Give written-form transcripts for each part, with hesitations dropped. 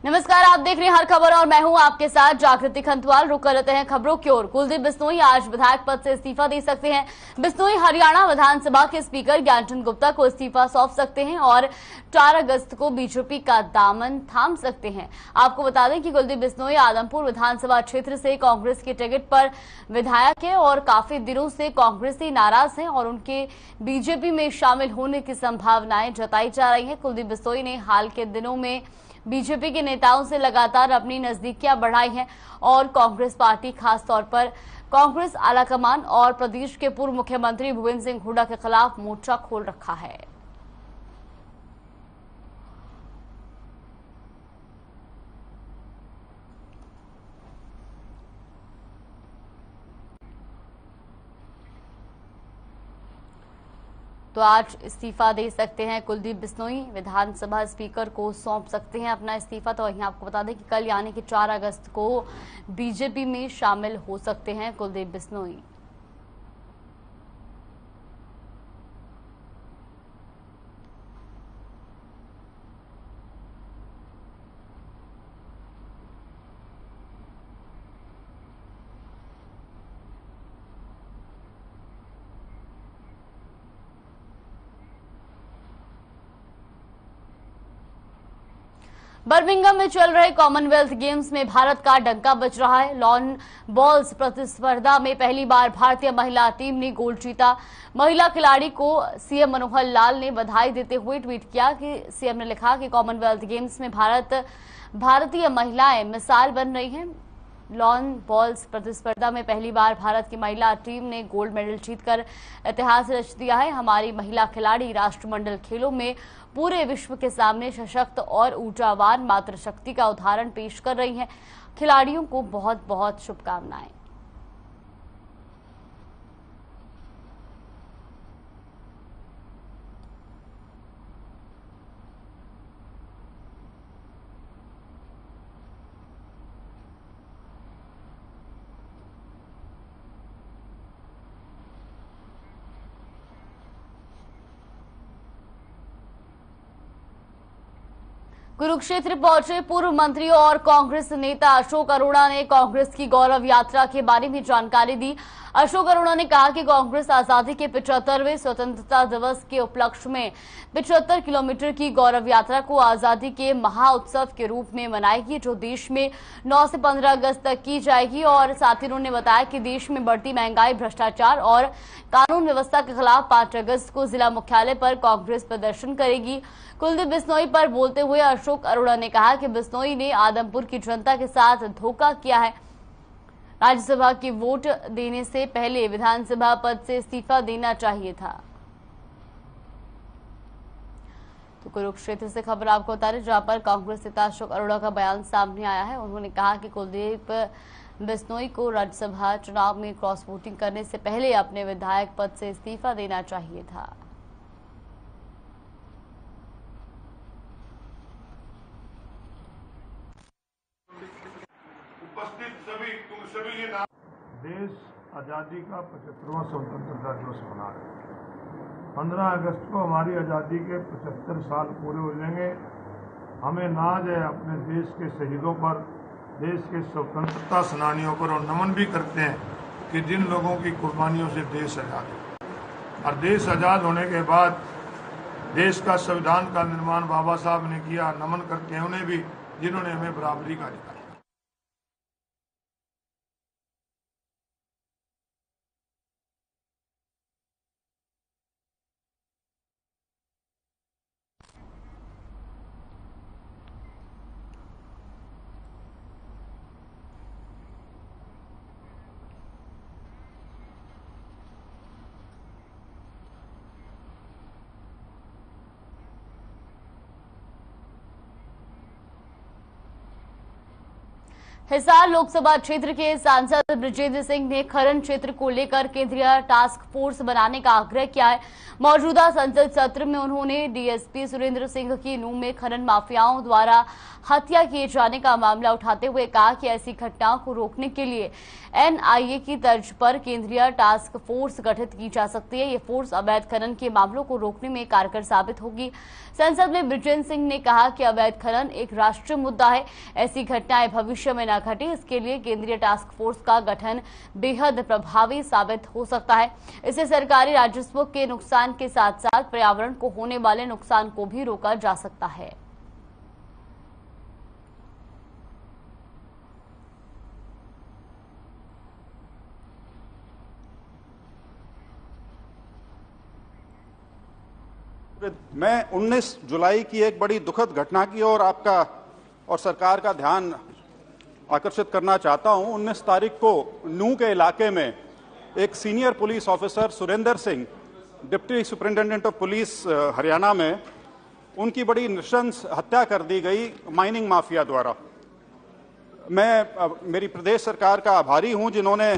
नमस्कार, आप देख रहे हैं हर खबर और मैं हूं आपके साथ जागृति खंतवाल। रुक कर लेते हैं खबरों की ओर। कुलदीप बिश्नोई आज विधायक पद से इस्तीफा दे सकते हैं। बिश्नोई हरियाणा विधानसभा के स्पीकर ज्ञानचंद गुप्ता को इस्तीफा सौंप सकते हैं और 4 अगस्त को बीजेपी का दामन थाम सकते हैं। आपको बता दें कि कुलदीप बिश्नोई आदमपुर विधानसभा क्षेत्र से कांग्रेस के टिकट पर विधायक है और काफी दिनों से कांग्रेसी नाराज हैं और उनके बीजेपी में शामिल होने की संभावनाएं जताई जा रही है। कुलदीप बिश्नोई ने हाल के दिनों में बीजेपी के नेताओं से लगातार अपनी नजदीकियां बढ़ाई हैं और कांग्रेस पार्टी खासतौर पर कांग्रेस आलाकमान और प्रदेश के पूर्व मुख्यमंत्री भूपेंद्र सिंह हुड्डा के खिलाफ मोर्चा खोल रखा है। तो आज इस्तीफा दे सकते हैं कुलदीप बिश्नोई, विधानसभा स्पीकर को सौंप सकते हैं अपना इस्तीफा। तो वहीं आपको बता दें कि कल यानी कि 4 अगस्त को बीजेपी में शामिल हो सकते हैं कुलदीप बिश्नोई। बर्मिंघम में चल रहे कॉमनवेल्थ गेम्स में भारत का डंका बज रहा है। लॉन बॉल्स प्रतिस्पर्धा में पहली बार भारतीय महिला टीम ने गोल्ड जीता। महिला खिलाड़ी को सीएम मनोहर लाल ने बधाई देते हुए ट्वीट किया कि सीएम ने लिखा कि कॉमनवेल्थ गेम्स में भारतीय महिलाएं मिसाल बन रही हैं। लॉन बॉल्स प्रतिस्पर्धा में पहली बार भारत की महिला टीम ने गोल्ड मेडल जीतकर इतिहास रच दिया है। हमारी महिला खिलाड़ी राष्ट्रमंडल खेलों में पूरे विश्व के सामने सशक्त और ऊर्जावान मातृशक्ति का उदाहरण पेश कर रही हैं। खिलाड़ियों को बहुत बहुत शुभकामनाएं। कुरुक्षेत्र पहुंचे पूर्व मंत्री और कांग्रेस नेता अशोक अरोड़ा ने कांग्रेस की गौरव यात्रा के बारे में जानकारी दी। अशोक अरोड़ा ने कहा कि कांग्रेस आजादी के 75वें स्वतंत्रता दिवस के उपलक्ष्य में 75 किलोमीटर की गौरव यात्रा को आजादी के महाउत्सव के रूप में मनाएगी, जो देश में 9 से 15 अगस्त तक की जाएगी। और साथ ही उन्होंने बताया कि देश में बढ़ती महंगाई, भ्रष्टाचार और कानून व्यवस्था के खिलाफ 5 अगस्त को जिला मुख्यालय पर कांग्रेस प्रदर्शन करेगी। कुलदीप बिश्नोई पर बोलते हुए अशोक अरोड़ा ने कहा कि बिश्नोई ने आदमपुर की जनता के साथ धोखा किया है। राज्यसभा की वोट देने से पहले विधानसभा पद से इस्तीफा देना चाहिए था। तो कुरुक्षेत्र से खबर आपको बता रहे, जहां पर कांग्रेस नेता अशोक अरोड़ा का बयान सामने आया है। उन्होंने कहा कि कुलदीप बिश्नोई को राज्यसभा चुनाव में क्रॉस वोटिंग करने से पहले अपने विधायक पद से इस्तीफा देना चाहिए था। देश आज़ादी का 75वां स्वतंत्रता दिवस मना रहे हैं। 15 अगस्त को हमारी आज़ादी के 75 साल पूरे हो जाएंगे। हमें नाज है अपने देश के शहीदों पर, देश के स्वतंत्रता सेनानियों पर, और नमन भी करते हैं कि जिन लोगों की कुर्बानियों से देश आज़ाद है। और देश आज़ाद होने के बाद देश का संविधान का निर्माण बाबा साहब ने किया। नमन करते हैं उन्हें भी जिन्होंने हमें बराबरी का अधिकार। हिसार लोकसभा क्षेत्र के सांसद ब्रजेंद्र सिंह ने खनन क्षेत्र को लेकर केंद्रीय टास्क फोर्स बनाने का आग्रह किया है। मौजूदा संसद सत्र में उन्होंने डीएसपी सुरेंद्र सिंह की नींव में खनन माफियाओं द्वारा हत्या किए जाने का मामला उठाते हुए कहा कि ऐसी घटनाओं को रोकने के लिए एनआईए की तर्ज पर केंद्रीय टास्क फोर्स गठित की जा सकती है। ये फोर्स अवैध खनन के मामलों को रोकने में कारगर साबित होगी। संसद में ब्रजेंद्र सिंह ने कहा कि अवैध खनन एक राष्ट्रीय मुद्दा है, ऐसी घटनाएं भविष्य में न घटे, इसके लिए केंद्रीय टास्क फोर्स का गठन बेहद प्रभावी साबित हो सकता है। इससे सरकारी राजस्व के नुकसान के साथ साथ पर्यावरण को होने वाले नुकसान को भी रोका जा सकता है। मैं 19 जुलाई की एक बड़ी दुखद घटना की ओर आपका और सरकार का ध्यान आकर्षित करना चाहता हूं। 19 तारीख को नूह के इलाके में एक senior police officer Surendra Singh, deputy superintendent of police Haryana में, उनकी बड़ी नृशंस हत्या कर दी गई माइनिंग माफिया द्वारा। मैं मेरी प्रदेश सरकार का आभारी हूं जिन्होंने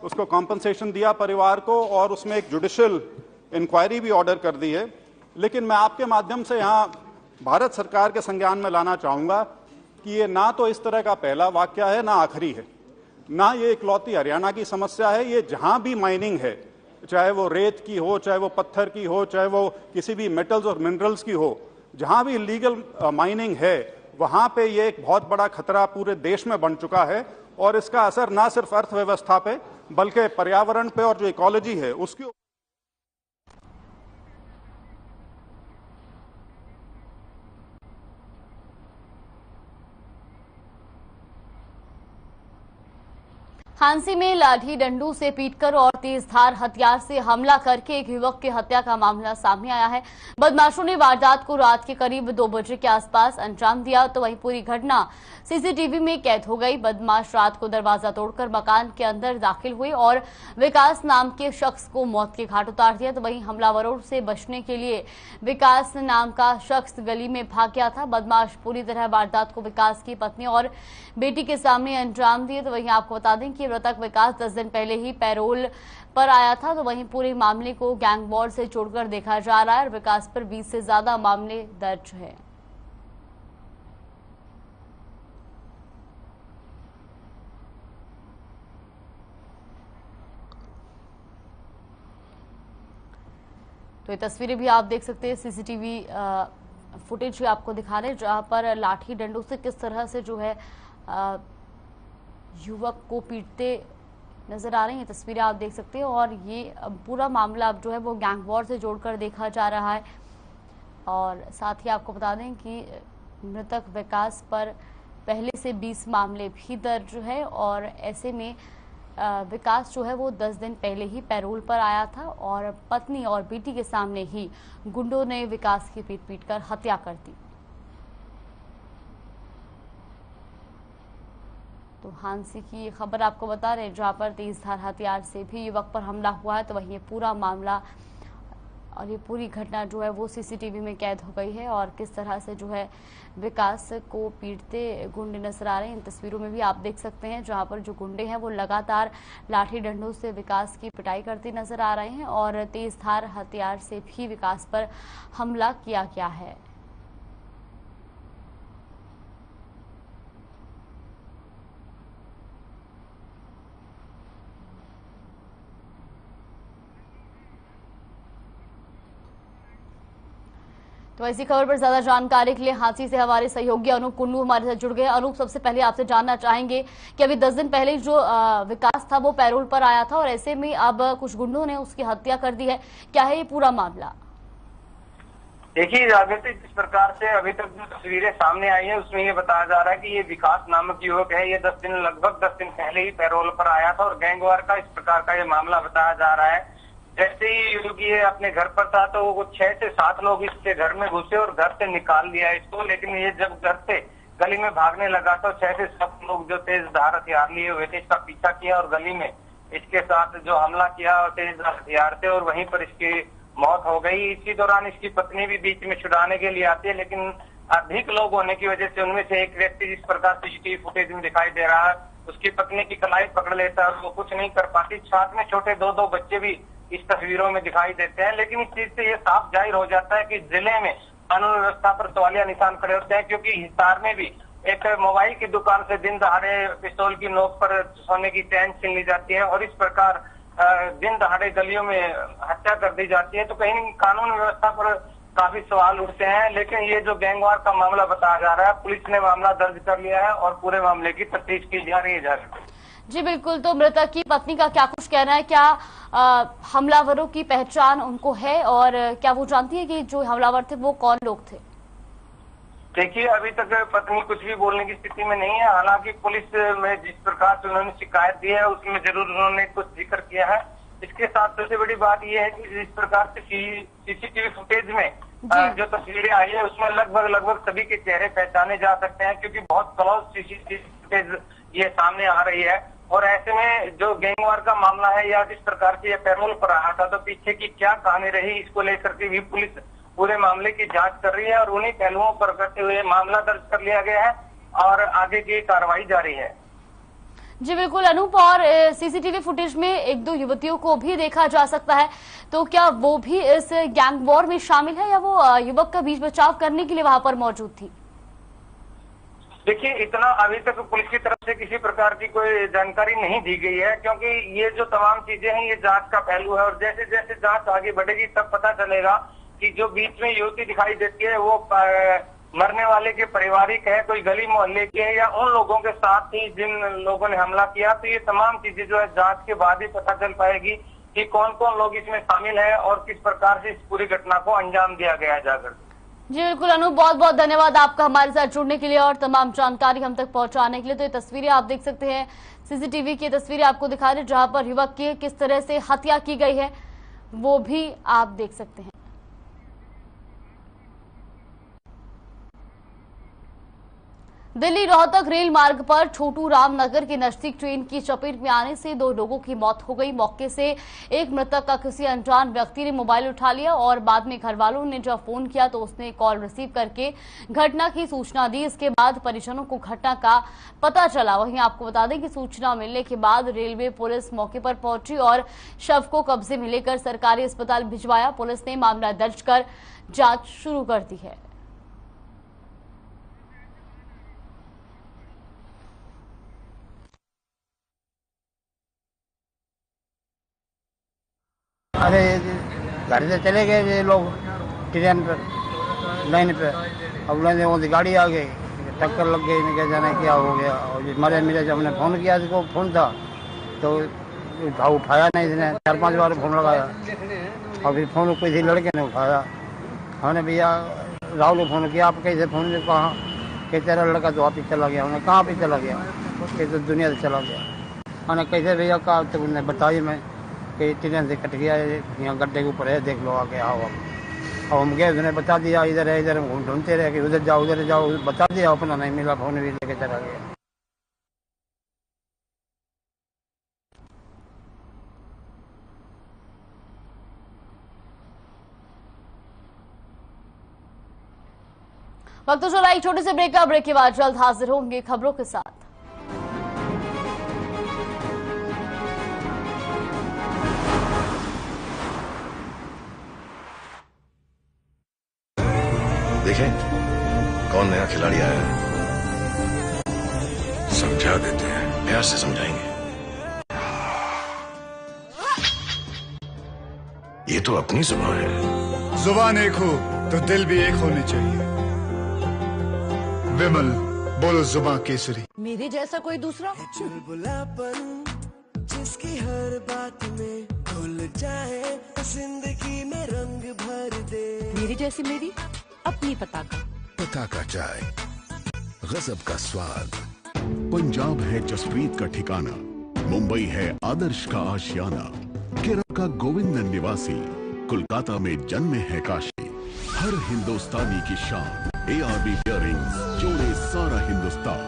उसको कॉम्पनसेशन दिया परिवार को और उसमें एक जुडिशियल इंक्वायरी भी ऑर्डर कर दी है। लेकिन मैं आपके माध्यम से यहां भारत सरकार के संज्ञान में लाना चाहूंगा कि ये ना तो इस तरह का पहला वाकया है, ना आखिरी है, ना ये इकलौती हरियाणा की समस्या है। ये जहां भी माइनिंग है, चाहे वो रेत की हो, चाहे वो पत्थर की हो, चाहे वो किसी भी मेटल्स और मिनरल्स की हो, जहां भी इलीगल माइनिंग है वहां पे ये एक बहुत बड़ा खतरा पूरे देश में बन चुका है। और इसका असर ना सिर्फ अर्थव्यवस्था पे बल्कि पर्यावरण पे और जो इकोलॉजी है उसके हांसी में लाठी डंडू से पीटकर और तेजधार हथियार से हमला करके एक युवक की हत्या का मामला सामने आया है। बदमाशों ने वारदात को रात के करीब 2 बजे के आसपास अंजाम दिया, तो वहीं पूरी घटना सीसीटीवी में कैद हो गई। बदमाश रात को दरवाजा तोड़कर मकान के अंदर दाखिल हुए और विकास नाम के शख्स को मौत के घाट उतार दिया। तो वहीं हमलावरों से बचने के लिए विकास नाम का शख्स गली में भाग गया था। बदमाश पूरी तरह वारदात को विकास की पत्नी और बेटी के सामने अंजाम दिए। तो वहीं आपको बता दें कि मृतक विकास 10 दिन पहले ही पैरोल पर आया था। तो वहीं पूरे मामले को गैंग वॉर से जोड़कर देखा जा रहा है और विकास पर 20 से ज्यादा मामले दर्ज हैं। तो ये तस्वीरें भी आप देख सकते हैं, सीसीटीवी फुटेज भी आपको दिखा रहे हैं जहां पर लाठी डंडों से किस तरह से जो है युवक को पीटते नजर आ रही हैं। तस्वीरें आप देख सकते हैं और ये पूरा मामला अब जो है वो गैंग वॉर से जोड़कर देखा जा रहा है। और साथ ही आपको बता दें कि मृतक विकास पर पहले से 20 मामले भी दर्ज है और ऐसे में विकास जो है वो 10 दिन पहले ही पैरोल पर आया था और पत्नी और बेटी के सामने ही गुंडों ने विकास की पीट कर हत्या कर दी। तो हांसी की खबर आपको बता रहे हैं जहां पर तेजधार हथियार से भी युवक पर हमला हुआ है। तो वहीं ये पूरा मामला और ये पूरी घटना जो है वो सीसीटीवी में कैद हो गई है और किस तरह से जो है विकास को पीटते गुंडे नजर आ रहे हैं। इन तस्वीरों में भी आप देख सकते हैं जहां पर जो गुंडे हैं वो लगातार लाठी डंडों से विकास की पिटाई करते नजर आ रहे हैं और तेजधार हथियार से भी विकास पर हमला किया गया है। तो ऐसी खबर पर ज्यादा जानकारी के लिए हांसी से हमारे सहयोगी अनूप कुंडू हमारे साथ जुड़ गए। अनूप, सबसे पहले आपसे जानना चाहेंगे कि अभी 10 दिन पहले जो विकास था वो पैरोल पर आया था और ऐसे में अब कुछ गुंडों ने उसकी हत्या कर दी है, क्या है ये पूरा मामला? देखिए जागृति, जिस प्रकार से अभी तक जो तस्वीरें सामने आई है उसमें ये बताया जा रहा है कि ये विकास नामक युवक है। ये लगभग 10 दिन पहले ही पैरोल पर आया था और गैंगवार का इस प्रकार का ये मामला बताया जा रहा है। जैसे ही युवक ये अपने घर पर था तो वो 6 से 7 लोग इसके घर में घुसे और घर से निकाल लिया इसको, लेकिन ये जब घर से गली में भागने लगा तो 6 से 7 लोग जो तेजधार हथियार लिए हुए थे इसका पीछा किया और गली में इसके साथ जो हमला किया तेजधार हथियार से और वहीं पर इसकी मौत हो गई। इसी दौरान इसकी पत्नी भी बीच में छुड़ाने के लिए आती है, लेकिन अधिक लोग होने की वजह से उनमें से एक व्यक्ति जिस प्रकार सीसीटीवी फुटेज में दिखाई दे रहा है, उसकी पत्नी की कलाई पकड़ लेता है और वो कुछ नहीं कर पाती। साथ में छोटे दो बच्चे भी इस तस्वीरों में दिखाई देते हैं। लेकिन इस चीज से ये साफ जाहिर हो जाता है कि जिले में कानून व्यवस्था पर सवालिया निशान खड़े होते हैं, क्योंकि हिसार में भी एक मोबाइल की दुकान से दिन दहाड़े पिस्तौल की नोक पर सोने की चैन छीन ली जाती है और इस प्रकार दिन दहाड़े गलियों में हत्या कर दी जाती है। तो कहीं कानून व्यवस्था पर काफी सवाल उठते हैं। लेकिन ये जो गैंगवार का मामला बताया जा रहा है, पुलिस ने मामला दर्ज कर लिया है और पूरे मामले की तफ्तीश की जा रही है। जी बिल्कुल, तो मृतक की पत्नी का क्या कुछ कहना है? क्या हमलावरों की पहचान उनको है और क्या वो जानती है कि जो हमलावर थे वो कौन लोग थे? देखिए, अभी तक पत्नी कुछ भी बोलने की स्थिति में नहीं है। हालांकि पुलिस में जिस प्रकार से उन्होंने शिकायत दी है उसमें जरूर उन्होंने कुछ जिक्र किया है। इसके साथ सबसे बड़ी बात यह है कि जिस प्रकार से सीसीटीवी फुटेज में जो तस्वीरें आई है उसमें लगभग सभी के चेहरे पहचाने जा सकते हैं, क्योंकि बहुत क्लोज सीसीटीवी फुटेज ये सामने आ रही है। और ऐसे में जो गैंगवार का मामला है या जिस प्रकार से ये पैरोल पर आया था, तो पीछे की क्या कहानी रही, इसको लेकर के भी पुलिस पूरे मामले की जांच कर रही है और उन्हीं पहलुओं पर करते हुए मामला दर्ज कर लिया गया है और आगे की कार्रवाई जारी है। जी बिल्कुल अनूप, और सीसीटीवी फुटेज में एक दो युवतियों को भी देखा जा सकता है, तो क्या वो भी इस गैंग वॉर में शामिल है या वो युवक का बीच बचाव करने के लिए वहां पर मौजूद थी? देखिए, इतना अभी तक पुलिस की तरफ से किसी प्रकार की कोई जानकारी नहीं दी गई है, क्योंकि ये जो तमाम चीजें हैं ये जांच का पहलू है और जैसे जैसे जांच आगे बढ़ेगी तब पता चलेगा कि जो बीच में युवती दिखाई देती है वो मरने वाले के पारिवारिक है, कोई गली मोहल्ले की है या उन लोगों के साथ ही जिन लोगों ने हमला किया। तो ये तमाम चीजें जो है जांच के बाद ही पता चल पाएगी कि कौन कौन लोग इसमें शामिल है और किस प्रकार से इस पूरी घटना को अंजाम दिया गया जाकर। जी बिल्कुल अनूप, बहुत बहुत धन्यवाद आपका हमारे साथ जुड़ने के लिए और तमाम जानकारी हम तक पहुंचाने के लिए। तो ये तस्वीरें आप देख सकते हैं, सीसीटीवी की तस्वीरें आपको दिखा रहे जहां पर युवक की किस तरह से हत्या की गई है वो भी आप देख सकते हैं। दिल्ली रोहतक रेल मार्ग पर छोटू राम नगर के नजदीक ट्रेन की चपेट में आने से दो लोगों की मौत हो गई। मौके से एक मृतक का किसी अनजान व्यक्ति ने मोबाइल उठा लिया और बाद में घर वालों ने जब फोन किया तो उसने कॉल रिसीव करके घटना की सूचना दी। इसके बाद परिजनों को घटना का पता चला। वहीं आपको बता दें कि सूचना मिलने के बाद रेलवे पुलिस मौके पर पहुंची और शव को कब्जे में लेकर सरकारी अस्पताल भिजवाया। पुलिस ने मामला दर्ज कर जांच शुरू कर दी है। अरे घर से चले गए ये लोग ट्रेन पर लाइन पे, अब लाइन वो गाड़ी आ गई, टक्कर लग गई, इन्हें क्या जाने क्या हो गया। और हमारे मेरे जब हमने फ़ोन किया इसको, फ़ोन था तो उठाया नहीं, इसने 4-5 बार फ़ोन लगाया और फिर फ़ोन किसी लड़के ने उठाया। हमने भैया राहुल ने फ़ोन किया, आप कैसे फ़ोन में कहा कि तेरा लड़का तो आप ही चला गया। उन्हें कहाँ पे चला गया, कि तो दुनिया से चला गया। मैंने कैसे भैया कहा, तो उन्हें बताई मैं कि ट्रेन से कट गया, यहाँ गड्ढे के ऊपर है, देख लो आके आओ। अब हम गए, उसने बता दिया इधर है, इधर हम ढूंढते रहे कि उधर जाओ, बता दिया, अपना नहीं मिला, फोन भी लेके चला गया। वक्त तो चला एक छोटे से ब्रेक का। ब्रेक के बाद जल्द हाजिर होंगे खबरों के साथ। देखें कौन नया खिलाड़ी आया है, समझा देते हैं, प्यार से समझाएंगे। ये तो अपनी जुबान है। जुबान एक हो तो दिल भी एक होने चाहिए। विमल बोलो जुबान केसरी। मेरे जैसा कोई दूसरा चुलबुलापन जिसकी हर बात में खुल जाए, जिंदगी में रंग भर दे। मेरी जैसी मेरी अपनी पताका चाय, गजब का स्वाद। पंजाब है जसप्रीत का ठिकाना, मुंबई है आदर्श का आशियाना, केरल का गोविंद निवासी, कोलकाता में जन्मे है काशी। हर हिंदुस्तानी की शान, ARB Bearings जोड़े सारा Hindustan.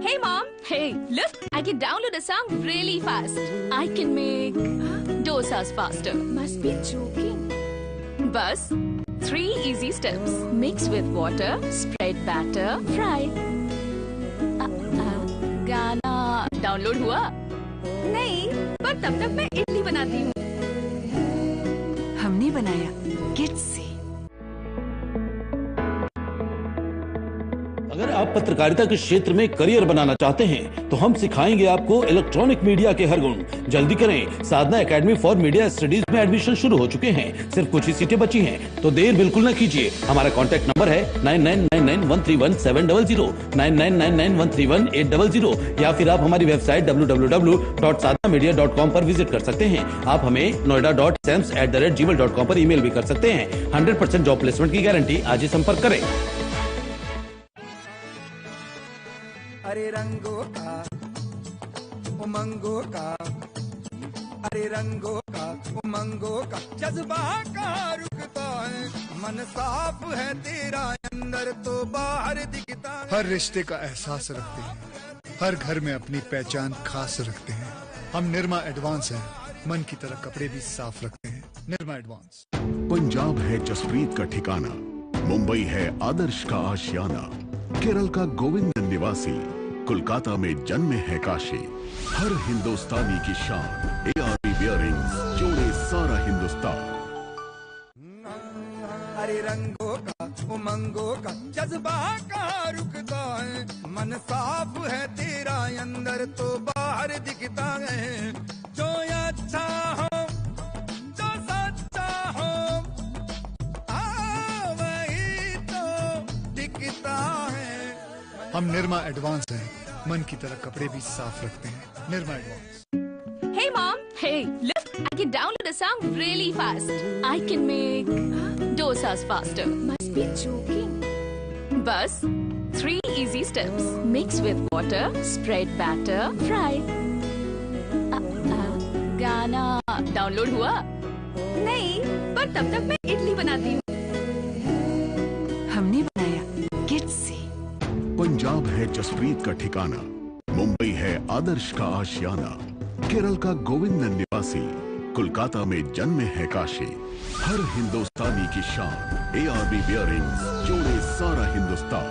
Hey mom, hey, look, I can download a song really fast. I can make dosas faster. Must be joking. Bus 3 easy steps. Mix with water, spread batter, fry. गाना डाउनलोड हुआ? नहीं, पर तब तक मैं इडली बनाती हूँ। हमने बनाया किड्स से। अगर आप पत्रकारिता के क्षेत्र में करियर बनाना चाहते हैं तो हम सिखाएंगे आपको इलेक्ट्रॉनिक मीडिया के हर गुण। जल्दी करें, साधना एकेडमी फॉर मीडिया स्टडीज में एडमिशन शुरू हो चुके हैं। सिर्फ कुछ ही सीटें बची हैं, तो देर बिल्कुल न कीजिए। हमारा कॉन्टैक्ट नंबर है 9999131700, 9999131800, या फिर आप हमारी वेबसाइट www.sadhnamedia.com पर विजिट कर सकते हैं। आप हमें noida.sams@gmail.com पर ईमेल भी कर सकते हैं। 100% जॉब प्लेसमेंट की गारंटी। आज ही संपर्क करें। अरे रंगों का उमंगों का, अरे रंगों का उमंगों का जज्बा का रुकता है। मन साफ है तेरा, अंदर तो बाहर दिखता है। हर रिश्ते का एहसास रखते हैं, हर घर में अपनी पहचान खास रखते हैं। हम निर्मा एडवांस हैं, मन की तरह कपड़े भी साफ रखते हैं। निर्मा एडवांस। पंजाब है जसप्रीत का ठिकाना, मुंबई है आदर्श का आशियाना, केरल का गोविंद निवासी, कोलकाता में जन्मे है काशी। हर हिंदुस्तानी की शान, ARB बियरिंग्स जोड़े सारा हिंदुस्तान। अरे रंगों का उमंगों का जज्बा का रुकता है। मन साफ है तेरा, अंदर तो बाहर दिखता है। जो अच्छा हो, जो सच्चा हो, वही तो दिखता है। हम निर्मा एडवांस हैं, मन की तरह कपड़े भी साफ रखते हैं। Nirma advance. Hey mom, hey, look, I can download a song really fast. I can make dosas faster. Must be joking. Bus, 3 easy steps. Mix with water, spread batter, fry. गाना डाउनलोड हुआ? नहीं, पर तब तक मैं इडली बनाती हूँ। हमने बनाया किड्स से। पंजाब है जसप्रीत का ठिकाना, मुंबई है आदर्श का आशियाना, केरल का गोविंद निवासी, कोलकाता में जन्मे है काशी। हर हिंदुस्तानी की शान, ARB बियरिंग्स जोड़े सारा हिंदुस्तान।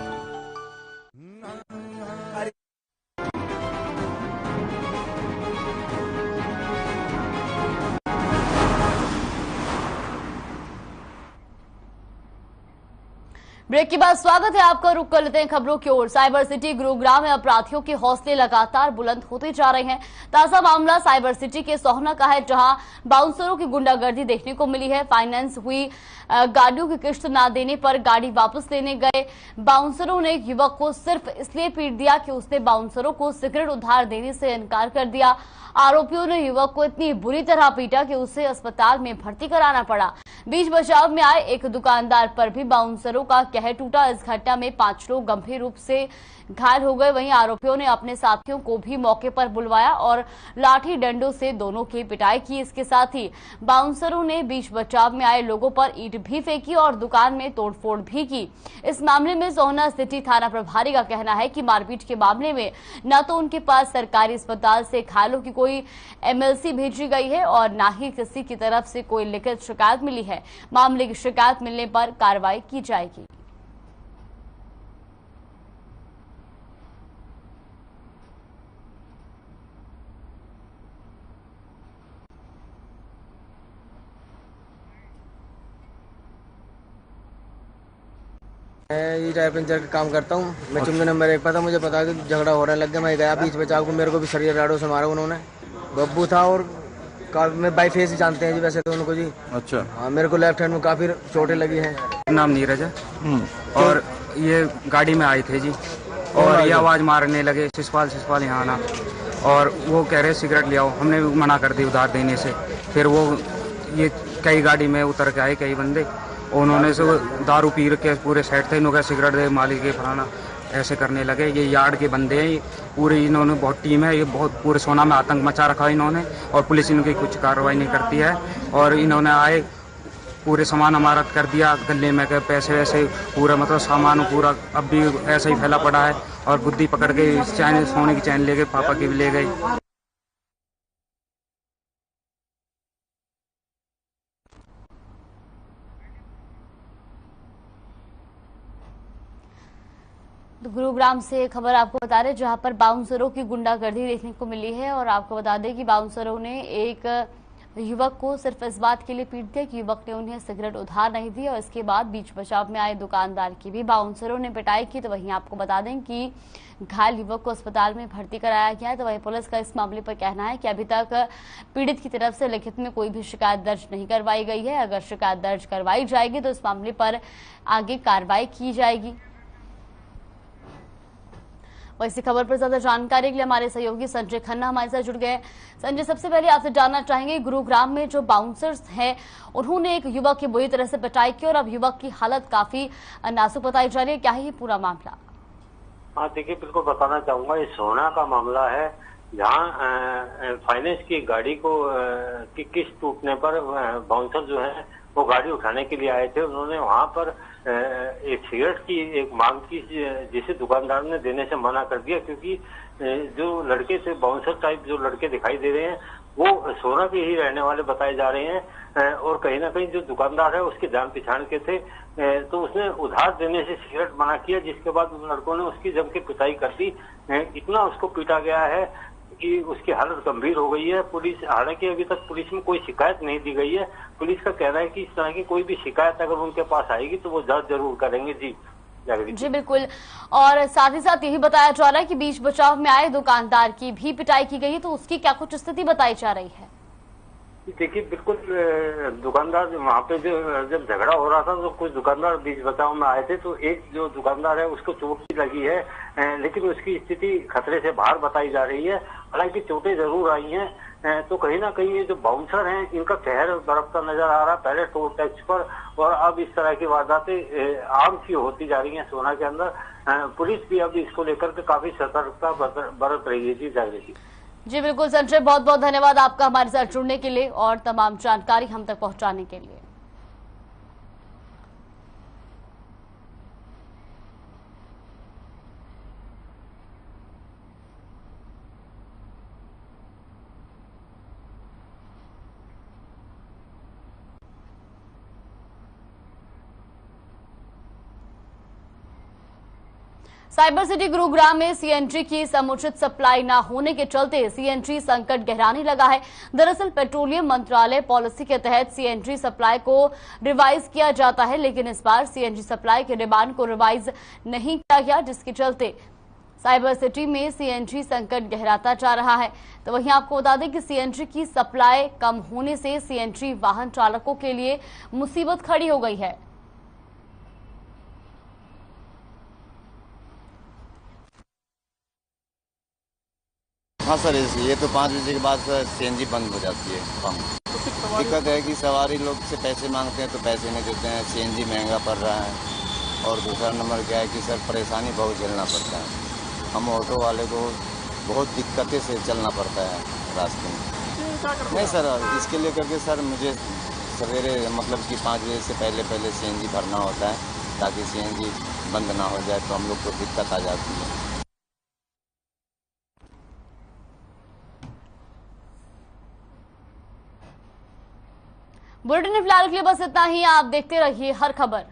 ब्रेक के बाद स्वागत है आपका। रुक कर लेते हैं खबरों की ओर। साइबर सिटी गुरुग्राम में अपराधियों के हौसले लगातार बुलंद होते जा रहे हैं। ताजा मामला साइबर सिटी के सोहना का है, जहां बाउंसरों की गुंडागर्दी देखने को मिली है। फाइनेंस हुई गाड़ियों की किश्त ना देने पर गाड़ी वापस लेने गए बाउंसरों ने युवक को सिर्फ इसलिए पीट दिया कि उसने बाउंसरों को सिगरेट उधार देने से इनकार कर दिया। आरोपियों ने युवक को इतनी बुरी तरह पीटा कि उसे अस्पताल में भर्ती कराना पड़ा। बीच बचाव में आए एक दुकानदार पर भी बाउंसरों का कहर टूटा। इस घटना में 5 लोग गंभीर रूप से घायल हो गए। वहीं आरोपियों ने अपने साथियों को भी मौके पर बुलवाया और लाठी डंडों से दोनों की पिटाई की। इसके साथ ही बाउंसरों ने बीच बचाव में आए लोगों पर ईंट भी फेंकी और दुकान में तोड़फोड़ भी की। इस मामले में सोहना सिटी थाना प्रभारी का कहना है कि मारपीट के मामले में न तो उनके पास सरकारी अस्पताल से घायलों की कोई MLC भेजी गई है और न ही किसी की तरफ से कोई लिखित शिकायत मिली है। मामले की शिकायत मिलने पर कार्रवाई की जाएगी। मैं ये टायर पंचर का काम करता हूँ। मैं चुम्बे नंबर 1 पर था। मुझे पता कि झगड़ा हो रहा लग गया। मैं गया बीच बचाव को, मेरे को भी शरीर राडों से मारा उन्होंने। बब्बू था और मैं बाई फेस जानते हैं जी वैसे तो उनको जी। अच्छा। हाँ, मेरे को लेफ्ट हैंड में काफी चोटें लगी हैं। नाम नीरज है और ये गाड़ी में आए थे जी और ये आवाज मारने लगे, शिषपाल यहाँ आना, और वो कह रहे सिगरेट ले आओ। हमने मना कर दी उधार देने से। फिर वो ये कई गाड़ी में उतर के आए कई बंदे, उन्होंने से दारू पी के पूरे सेट थे। इन्होंने सिगरेट दे मालिक के फलाना ऐसे करने लगे। ये यार्ड के बंदे हैं पूरे, इन्होंने बहुत टीम है, ये बहुत पूरे सोना में आतंक मचा रखा है इन्होंने, और पुलिस इनकी कुछ कार्रवाई नहीं करती है। और इन्होंने आए पूरे सामान हमारा कर दिया गले में, पैसे वैसे पूरा मतलब सामान पूरा अब भी ऐसा ही फैला पड़ा है। और बुद्धि पकड़ के चैन, सोने की चैन ले गए, पापा की भी ले गए। तो गुरुग्राम से खबर आपको बता रहे जहां पर बाउंसरों की गुंडागर्दी देखने को मिली है और आपको बता दें कि बाउंसरों ने एक युवक को सिर्फ इस बात के लिए पीट दिया कि युवक ने उन्हें सिगरेट उधार नहीं दी और इसके बाद बीच बचाव में आए दुकानदार की भी बाउंसरों ने पिटाई की। तो वहीं आपको बता दें कि घायल युवक को अस्पताल में भर्ती कराया गया है। तो वहीं पुलिस का इस मामले पर कहना है कि अभी तक पीड़ित की तरफ से लिखित में कोई भी शिकायत दर्ज नहीं करवाई गई है। अगर शिकायत दर्ज करवाई जाएगी तो इस मामले पर आगे कार्रवाई की जाएगी। वैसी खबर पर ज्यादा जानकारी के लिए हमारे सहयोगी संजय खन्ना हमारे साथ जुड़ गए। संजय, सबसे पहले आपसे जानना चाहेंगे, गुरुग्राम में जो बाउंसर्स हैं उन्होंने एक युवक की बुरी तरह से पिटाई की और अब युवक की हालत काफी नाजुक बताई जा रही है, क्या है ये पूरा मामला? हाँ देखिए, बिल्कुल बताना चाहूंगा, ये सोना का मामला है जहाँ फाइनेंस की गाड़ी को की किस्त टूटने पर बाउंसर जो है वो गाड़ी उठाने के लिए आए थे। उन्होंने वहां पर एक सिगरेट की एक मांग की जिसे दुकानदार ने देने से मना कर दिया, क्योंकि जो लड़के से बाउंसर टाइप जो लड़के दिखाई दे रहे हैं वो सोना के ही रहने वाले बताए जा रहे हैं और कहीं ना कहीं जो दुकानदार है उसके जान पहचान के थे। तो उसने उधार देने से सिगरेट मना किया, जिसके बाद उन लड़कों ने उसकी जम के पिटाई कर दी। इतना उसको पीटा गया है कि उसकी हालत गंभीर हो गई है। पुलिस, हालांकि अभी तक पुलिस में कोई शिकायत नहीं दी गई है। पुलिस का कहना है कि इस तरह की कोई भी शिकायत अगर उनके पास आएगी तो वो जांच जरूर करेंगे। जी बिल्कुल। और साथ ही साथ यही बताया जा रहा है कि बीच बचाव में आए दुकानदार की भी पिटाई की गई है, तो उसकी क्या कुछ स्थिति बताई जा रही है? देखिए, बिल्कुल दुकानदार वहाँ पे जब झगड़ा हो रहा था तो कुछ दुकानदार बीच बचाव में आए थे, तो एक जो दुकानदार है उसको चोट भी लगी है, लेकिन उसकी स्थिति खतरे से बाहर बताई जा रही है। हालांकि चोटें जरूर आई हैं। तो कहीं ना कहीं ये जो बाउंसर हैं इनका कहर बरतता नजर आ रहा है पहले टोल टैक्स पर, और अब इस तरह की वारदातें आम सी होती जा रही हैं सोना के अंदर। पुलिस भी अब इसको लेकर के काफी सतर्कता बरत रही है। जी बिल्कुल संजय, बहुत बहुत धन्यवाद आपका हमारे साथ जुड़ने के लिए और तमाम जानकारी हम तक पहुंचाने के लिए। साइबर सिटी गुरुग्राम में सीएनजी की समुचित सप्लाई न होने के चलते सीएनजी संकट गहराने लगा है। दरअसल पेट्रोलियम मंत्रालय पॉलिसी के तहत सीएनजी सप्लाई को रिवाइज किया जाता है, लेकिन इस बार सीएनजी सप्लाई के डिमांड को रिवाइज नहीं किया गया, जिसके चलते साइबर सिटी में सीएनजी संकट गहराता जा रहा है। तो वहीं आपको बता दें कि सीएनजी की सप्लाई कम होने से सीएनजी वाहन चालकों के लिए मुसीबत खड़ी हो गई है। हाँ सर, ये तो 5 बजे के बाद सीएनजी बंद हो जाती है पंप। दिक्कत है कि सवारी लोग से पैसे मांगते हैं तो पैसे नहीं देते हैं, सीएनजी महंगा पड़ रहा है। और दूसरा नंबर क्या है कि सर परेशानी बहुत झेलना पड़ता है। हम ऑटो वाले को बहुत दिक्कतें से चलना पड़ता है रास्ते में। नहीं सर, इसके लिए करके सर मुझे सवेरे मतलब कि 5 बजे से पहले सीएनजी भरना होता है, ताकि सीएनजी बंद ना हो जाए तो हम लोग को दिक्कत आ जाती है। बुलेटिन फिलहाल के लिए बस इतना ही। आप देखते रहिए हर खबर।